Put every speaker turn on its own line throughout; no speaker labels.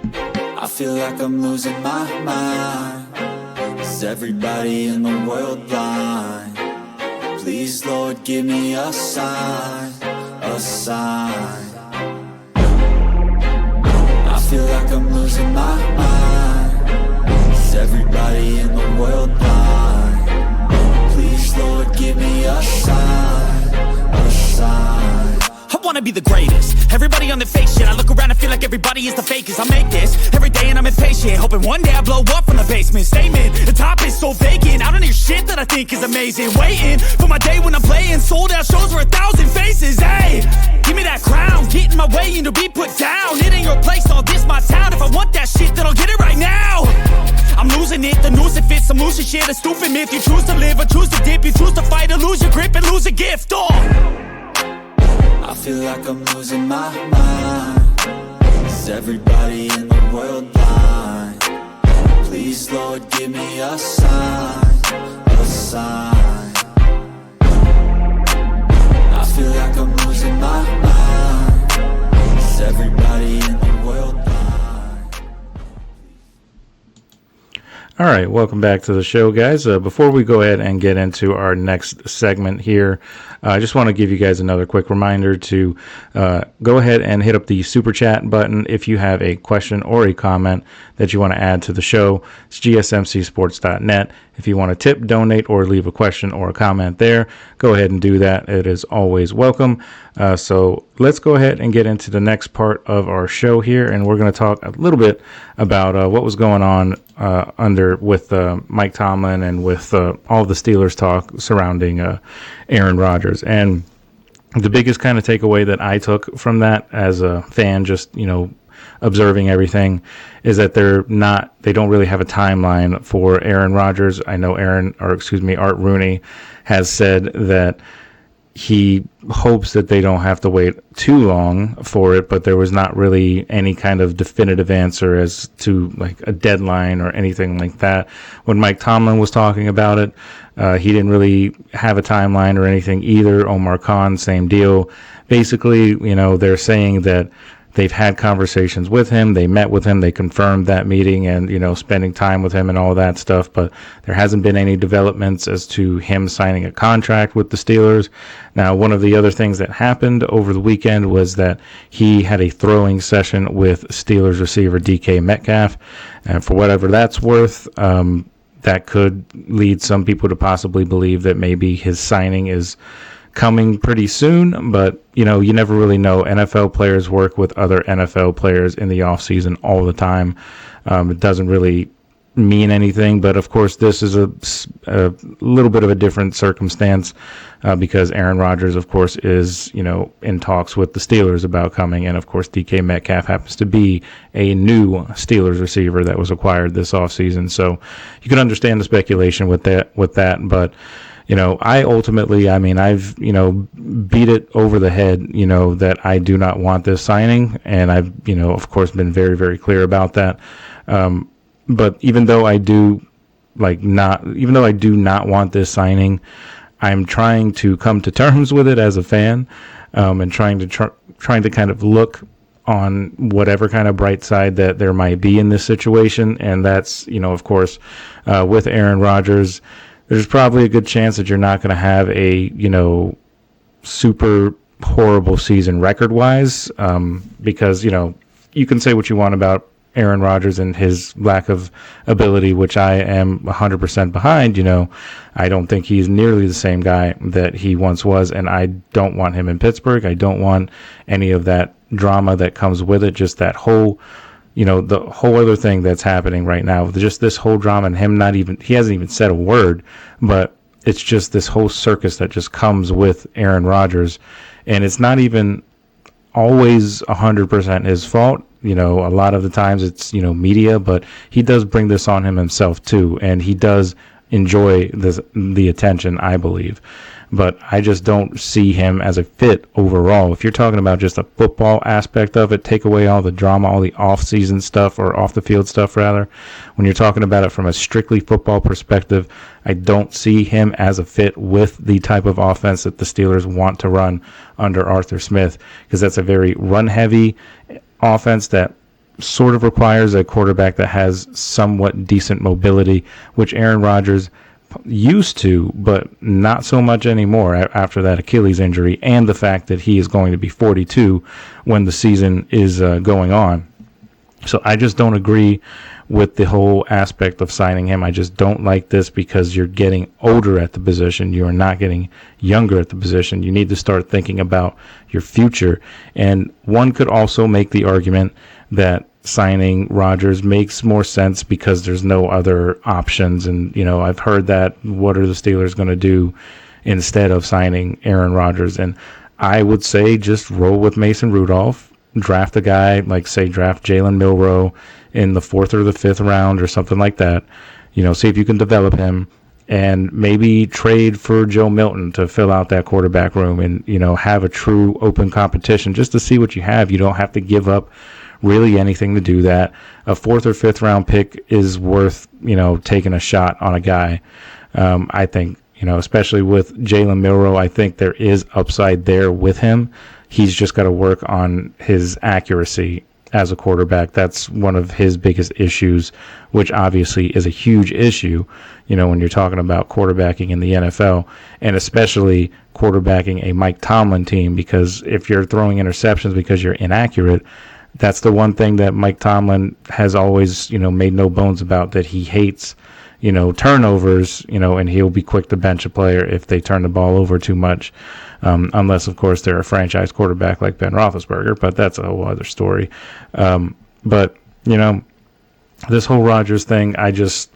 I feel like I'm losing my mind. Is everybody in the world blind? Please, Lord, give me a sign, a sign. I feel like I'm losing my mind. Is everybody in the world blind? Please, Lord, give me a sign, a sign.
I wanna be the greatest. Everybody on the fake shit. I look around and feel like everybody is the fakest. I make this every day and I'm impatient, hoping one day I blow up from the basement. Statement, the top is so vacant. I don't hear shit that I think is amazing. Waiting for my day when I'm playing sold out shows with 1,000 faces. Hey, give me that crown, get in my way and to be put down. It ain't your place, all this my town. If I want that shit, then I'll get it right now. I'm losing it, the noose it fits. I'm losing shit, a stupid myth. You choose to live or choose to dip. You choose to fight or lose your grip and lose a gift.
I feel like I'm losing my mind. Is everybody in the world blind? Please, Lord, give me a sign, a sign. I feel like I'm losing my mind. Is everybody in the world blind?
All right, welcome back to the show, guys. Before we go ahead and get into our next segment here, I just want to give you guys another quick reminder to go ahead and hit up the Super Chat button if you have a question or a comment that you want to add to the show. It's GSMCsports.net. If you want to tip, donate, or leave a question or a comment there, go ahead and do that. It is always welcome. So let's go ahead and get into the next part of our show here, and we're going to talk a little bit about what was going on with Mike Tomlin and with all the Steelers talk surrounding Aaron Rodgers. And the biggest kind of takeaway that I took from that as a fan, just, observing everything, is that they don't really have a timeline for Aaron Rodgers. I know Art Rooney has said that he hopes that they don't have to wait too long for it, but there was not really any kind of definitive answer as to like a deadline or anything like that. When Mike Tomlin was talking about it, he didn't really have a timeline or anything either. Omar Khan, same deal. Basically, they're saying that they've had conversations with him. They met with him. They confirmed that meeting and, spending time with him and all that stuff. But there hasn't been any developments as to him signing a contract with the Steelers. Now, one of the other things that happened over the weekend was that he had a throwing session with Steelers receiver DK Metcalf. And for whatever that's worth, that could lead some people to possibly believe that maybe his signing is coming pretty soon, but you never really know. NFL players work with other NFL players in the offseason all the time. It doesn't really mean anything, but of course this is a little bit of a different circumstance because Aaron Rodgers, of course, is in talks with the Steelers about coming, and of course DK Metcalf happens to be a new Steelers receiver that was acquired this offseason, so you can understand the speculation with that, but I ultimately, I've, beat it over the head, that I do not want this signing. And I've, of course, been very, very clear about that. But even though I do not want this signing, I'm trying to come to terms with it as a fan, and trying to kind of look on whatever kind of bright side that there might be in this situation. And that's, of course, with Aaron Rodgers, there's probably a good chance that you're not going to have a, super horrible season record-wise, because, you can say what you want about Aaron Rodgers and his lack of ability, which I am 100% behind. I don't think he's nearly the same guy that he once was, and I don't want him in Pittsburgh. I don't want any of that drama that comes with it, just that whole the whole other thing that's happening right now, just this whole drama and he hasn't even said a word, but it's just this whole circus that just comes with Aaron Rodgers. And it's not even always 100% his fault. A lot of the times it's, media, but he does bring this on himself too. And he does enjoy the attention, I believe. But I just don't see him as a fit overall. If you're talking about just the football aspect of it, take away all the drama, all the off-season stuff, or off-the-field stuff, rather. When you're talking about it from a strictly football perspective, I don't see him as a fit with the type of offense that the Steelers want to run under Arthur Smith, because that's a very run-heavy offense that sort of requires a quarterback that has somewhat decent mobility, which Aaron Rodgers used to, but not so much anymore after that Achilles injury and the fact that he is going to be 42 when the season is going on. So I just don't agree with the whole aspect of signing him. I just don't like this because you're getting older at the position. You are not getting younger at the position. You need to start thinking about your future. And one could also make the argument that signing Rodgers makes more sense because there's no other options. And, you know, I've heard that, what are the Steelers going to do instead of signing Aaron Rodgers? And I would say just roll with Mason Rudolph, draft a guy, like say draft Jalen Milroe in the 4th or the 5th round or something like that. You know, see if you can develop him, and maybe trade for Joe Milton to fill out that quarterback room and, you know, have a true open competition just to see what you have. You don't have to give up really anything to do that. A 4th or 5th round pick is worth, you know, taking a shot on a guy. I think, you know, especially with Jalen Milroe, I think there is upside there with him. He's just got to work on his accuracy as a quarterback. That's one of his biggest issues, which obviously is a huge issue, you know, when you're talking about quarterbacking in the NFL, and especially quarterbacking a Mike Tomlin team, because if you're throwing interceptions because you're inaccurate, that's the one thing that Mike Tomlin has always, you know, made no bones about, that he hates, you know, turnovers, you know, and he'll be quick to bench a player if they turn the ball over too much. Unless, of course, they're a franchise quarterback like Ben Roethlisberger, but that's a whole other story. But, you know, this whole Rodgers thing, I just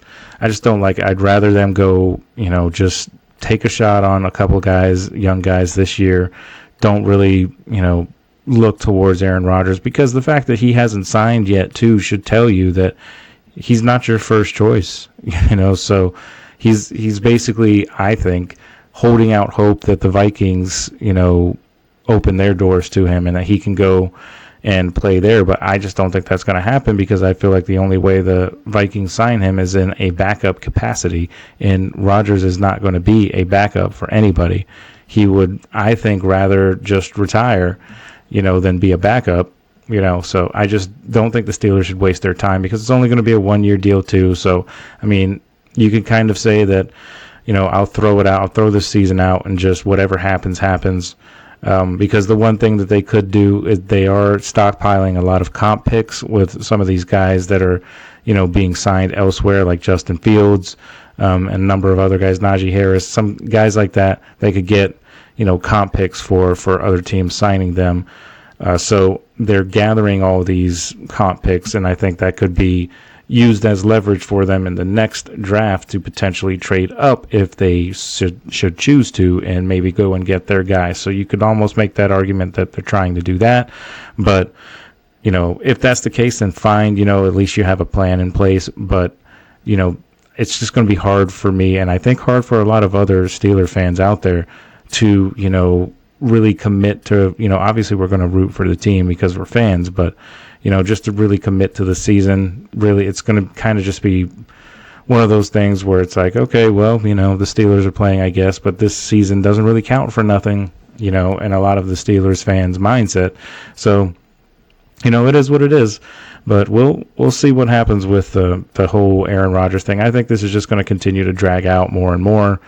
don't like it. I'd rather them go, you know, just take a shot on a couple guys, young guys this year. Don't really, you know, look towards Aaron Rodgers, because the fact that he hasn't signed yet, too, should tell you that he's not your first choice, you know. So he's basically, I think, holding out hope that the Vikings, you know, open their doors to him and that he can go and play there. But I just don't think that's going to happen, because I feel like the only way the Vikings sign him is in a backup capacity, and Rodgers is not going to be a backup for anybody. He would, I think, rather just retire, you know, than be a backup, you know. So I just don't think the Steelers should waste their time, because it's only going to be a 1-year deal too. So, I mean, you could kind of say that, you know, I'll throw it out, I'll throw this season out, and just whatever happens, happens. Because the one thing that they could do is they are stockpiling a lot of comp picks with some of these guys that are, you know, being signed elsewhere, like Justin Fields, and a number of other guys, Najee Harris, some guys like that. They could get, you know, comp picks for other teams signing them. So they're gathering all these comp picks, and I think that could be used as leverage for them in the next draft to potentially trade up if they should choose to, and maybe go and get their guy. So you could almost make that argument that they're trying to do that. But, you know, if that's the case, then fine, you know, at least you have a plan in place. But, you know, it's just going to be hard for me, and I think hard for a lot of other Steeler fans out there, to, you know, really commit to, you know, obviously we're going to root for the team because we're fans, but, you know, just to really commit to the season, really, it's going to kind of just be one of those things where it's like, okay, well, you know, the Steelers are playing, I guess, but this season doesn't really count for nothing, you know, in a lot of the Steelers fans' mindset. So, you know, it is what it is. But we'll see what happens with the whole Aaron Rodgers thing. I think this is just going to continue to drag out more and more.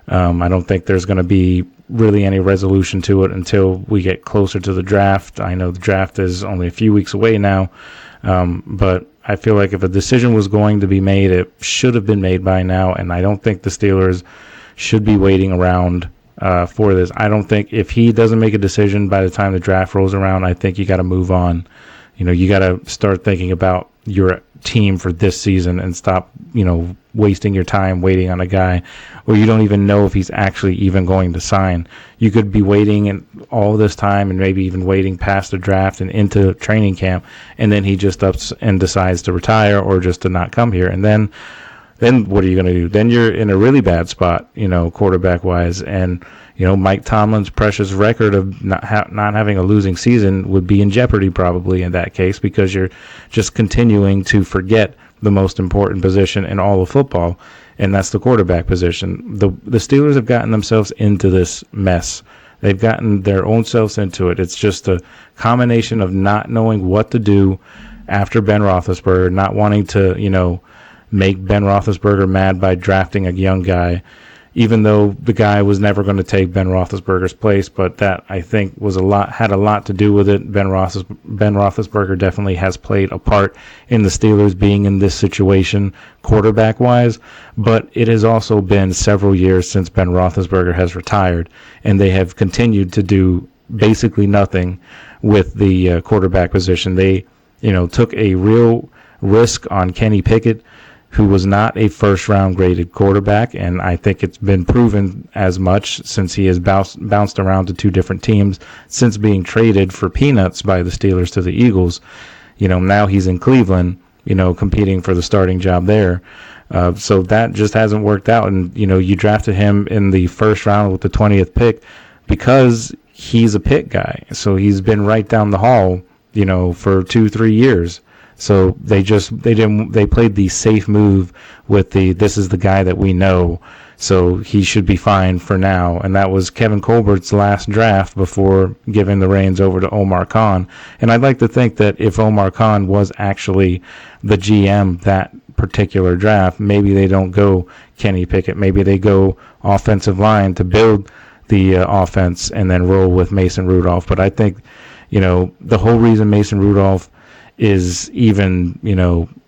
I don't think there's going to be really any resolution to it until we get closer to the draft. I know the draft is only a few weeks away now, but I feel like if a decision was going to be made, it should have been made by now, and I don't think the Steelers should be waiting around for this. I don't think, if he doesn't make a decision by the time the draft rolls around, I think you got to move on. You know, you got to start thinking about your team for this season and stop, you know, wasting your time waiting on a guy where you don't even know if he's actually even going to sign. You could be waiting and all this time, and maybe even waiting past the draft and into training camp, and then he just ups and decides to retire or just to not come here. And then what are you going to do? Then you're in a really bad spot, you know, quarterback wise. And, you know, Mike Tomlin's precious record of not having a losing season would be in jeopardy probably in that case, because you're just continuing to forget the most important position in all of football, and that's the quarterback position. The Steelers have gotten themselves into this mess. They've gotten their own selves into it. It's just a combination of not knowing what to do after Ben Roethlisberger, not wanting to, make Ben Roethlisberger mad by drafting a young guy, even though the guy was never going to take Ben Roethlisberger's place. But that, I think, had a lot to do with it. Ben Roethlisberger definitely has played a part in the Steelers being in this situation quarterback-wise, but it has also been several years since Ben Roethlisberger has retired, and they have continued to do basically nothing with the quarterback position. They, took a real risk on Kenny Pickett, who was not a first-round graded quarterback, and I think it's been proven as much since he has bounced around to 2 different teams since being traded for peanuts by the Steelers to the Eagles. Now he's in Cleveland, competing for the starting job there. So that just hasn't worked out, and, you drafted him in the first round with the 20th pick because he's a Pitt guy. So he's been right down the hall, for 2-3 years. So they played the safe move with this is the guy that we know, so he should be fine for now. And that was Kevin Colbert's last draft before giving the reins over to Omar Khan. And I'd like to think that if Omar Khan was actually the GM that particular draft, maybe they don't go Kenny Pickett. Maybe they go offensive line to build the offense and then roll with Mason Rudolph. But I think, the whole reason Mason Rudolph is even,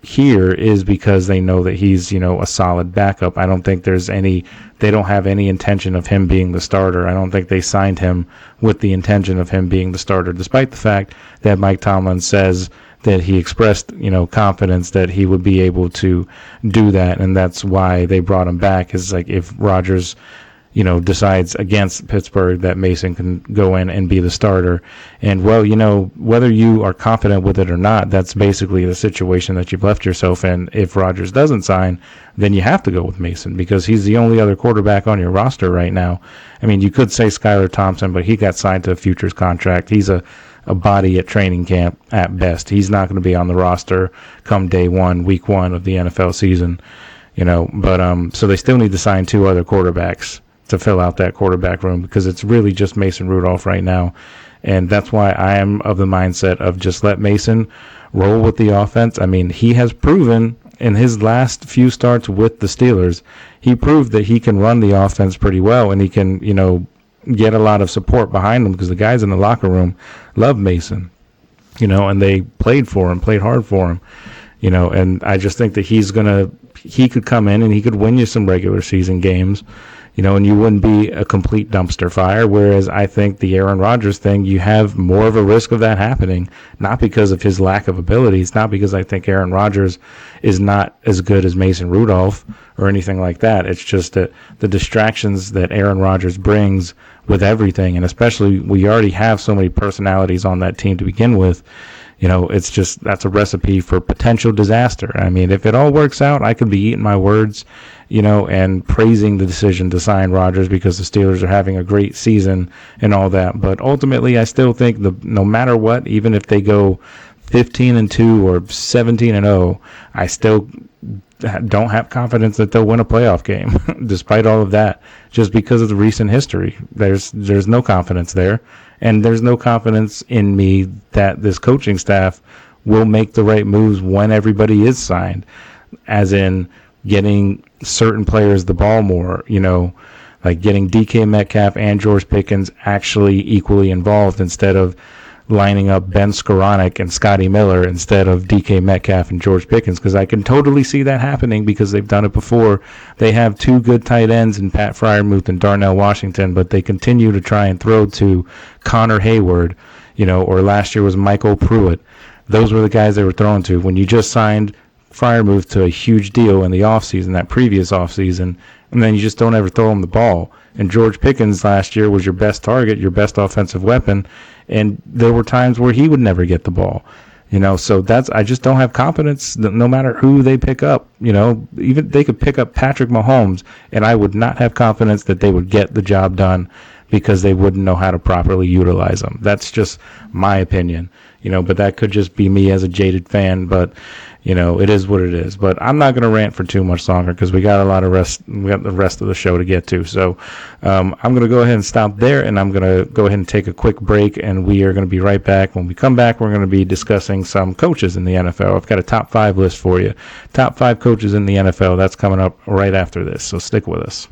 here is because they know that he's, a solid backup. I don't think they don't have any intention of him being the starter. I don't think they signed him with the intention of him being the starter, despite the fact that Mike Tomlin says that he expressed, confidence that he would be able to do that. And that's why they brought him back, is like if Rodgers, decides against Pittsburgh that Mason can go in and be the starter. And, well, whether you are confident with it or not, that's basically the situation that you've left yourself in. If Rodgers doesn't sign, then you have to go with Mason because he's the only other quarterback on your roster right now. I mean, you could say Skylar Thompson, but he got signed to a futures contract. He's a body at training camp at best. He's not going to be on the roster come day 1, week 1 of the NFL season, But so they still need to sign 2 other quarterbacks to fill out that quarterback room because it's really just Mason Rudolph right now. And that's why I am of the mindset of just let Mason roll with the offense. I mean, he has proven in his last few starts with the Steelers, he proved that he can run the offense pretty well and he can, get a lot of support behind him because the guys in the locker room love Mason, and they played hard for him, and I just think that he could come in and he could win you some regular season games, and you wouldn't be a complete dumpster fire. Whereas I think the Aaron Rodgers thing, you have more of a risk of that happening, not because of his lack of abilities, not because I think Aaron Rodgers is not as good as Mason Rudolph or anything like that. It's just that the distractions that Aaron Rodgers brings with everything, and especially we already have so many personalities on that team to begin with, it's just that's a recipe for potential disaster. I mean, if it all works out, I could be eating my words, and praising the decision to sign Rodgers because the Steelers are having a great season and all that. But ultimately, I still think no matter what, even if they go 15-2 or 17-0, I still don't have confidence that they'll win a playoff game, despite all of that, just because of the recent history. There's no confidence there, and there's no confidence in me that this coaching staff will make the right moves when everybody is signed, as in getting certain players the ball more, like getting DK Metcalf and George Pickens actually equally involved instead of lining up Ben Skoranek and Scotty Miller instead of DK Metcalf and George Pickens, because I can totally see that happening because they've done it before. They have 2 good tight ends in Pat Freiermuth and Darnell Washington, but they continue to try and throw to Connor Hayward, or last year was Michael Pruitt. Those were the guys they were throwing to. When you just signed Freiermuth to a huge deal in the offseason, that previous offseason, and then you just don't ever throw him the ball. And George Pickens last year was your best target, your best offensive weapon, and there were times where he would never get the ball. So I just don't have confidence that no matter who they pick up, even they could pick up Patrick Mahomes, and I would not have confidence that they would get the job done because they wouldn't know how to properly utilize them. That's just my opinion, but that could just be me as a jaded fan, but it is what it is. But I'm not going to rant for too much longer because we got the rest of the show to get to. So I'm going to go ahead and stop there, and I'm going to go ahead and take a quick break, and we are going to be right back. When we come back, we're going to be discussing some coaches in the NFL. I've got a top 5 list for you. Top 5 coaches in the NFL. That's coming up right after this, so stick with us.